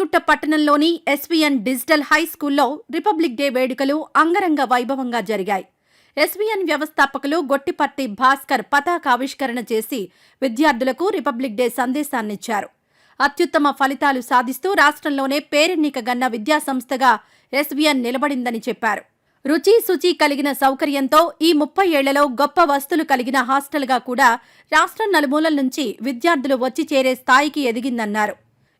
యాదగిరిగుట్ట పట్టణంలోని SVN digital high స్కూల్లో republic day వేడుకలు అంగరంగ వైభవంగా జరిగాయి. ఎస్వీఎన్ వ్యవస్థాపకులు గొట్టిపర్తి భాస్కర్ పతాకావిష్కరణ చేసి విద్యార్థులకు రిపబ్లిక్ డే సందేశాన్నిచ్చారు. అత్యుత్తమ ఫలితాలు సాధిస్తూ రాష్ట్రంలోనే పేరెన్నికగన్న విద్యాసంస్థగా ఎస్వీఎన్ నిలబడిందని చెప్పారు. రుచి శుచి కలిగిన సౌకర్యంతో ఈ 30 ఏళ్లలో గొప్ప వస్తువులు కలిగిన హాస్టల్గా కూడా రాష్ట్రం నలుమూలల నుంచి విద్యార్థులు వచ్చి చేరే స్థాయికి ఎదిగిందన్నారు.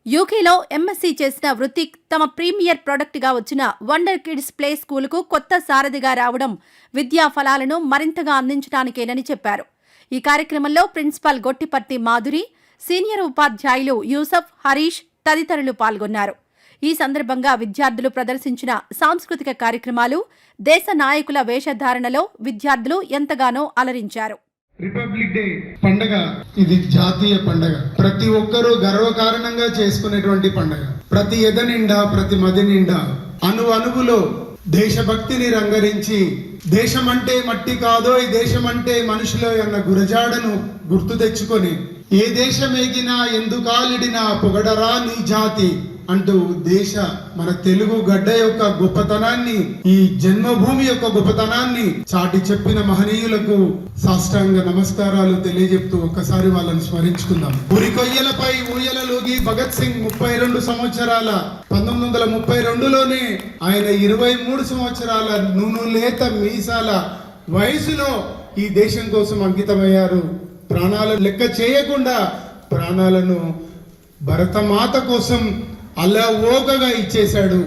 యూకేలో ఎంఎస్సీ చేసిన వృత్తిక్ తమ ప్రీమియర్ ప్రొడక్ట్గా వచ్చిన వండర్ కిడ్స్ ప్లే స్కూలుకు కొత్త సారథిగా రావడం విద్యా ఫలాలను మరింతగా అందించడానికేనని చెప్పారు. ఈ కార్యక్రమంలో ప్రిన్సిపాల్ గొట్టిపర్తి మాధురి, సీనియర్ ఉపాధ్యాయులు యూసఫ్, హరీష్ తదితరులు పాల్గొన్నారు. ఈ సందర్భంగా విద్యార్థులు ప్రదర్శించిన సాంస్కృతిక కార్యక్రమాలు దేశ నాయకుల వేషధారణలో విద్యార్థులు ఎంతగానో అలరించారు. రిపబ్లిక్ డే పండగ ఇది జాతీయ పండగ. ప్రతి ఒక్కరూ గర్వకారణంగా చేసుకునేటువంటి పండగ. ప్రతి ఎద నిండా, ప్రతి మది నిండా అణువులో దేశభక్తిని రంగరించి దేశం అంటే మట్టి కాదో ఈ దేశం అంటే మనుషులో అన్న గురజాడను గుర్తు తెచ్చుకొని ఏ దేశం ఎగినా ఎందుకాలిడినా పొగడరా నీ జాతి అంటూ మన తెలుగు గడ్డ యొక్క గొప్పతనాన్ని, ఈ జన్మభూమి యొక్క గొప్పతనాన్ని చాటి చెప్పిన మహనీయులకు సాష్టాంగ నమస్కారాలు తెలియజెప్తూ ఒక్కసారి వాళ్ళని స్మరించుకుందాం. ఉరికొయ్యలపై ఊయలలోగి భగత్ సింగ్ 32 సంవత్సరాల 1932లోనే ఆయన 23 సంవత్సరాల నూనెలేత మీసాల వయసులో ఈ దేశం కోసం అంకితమయ్యారు. ప్రాణాలను లెక్క చేయకుండా ప్రాణాలను భరతమాత కోసం అలా ఓకగా ఇచ్చేశాడు.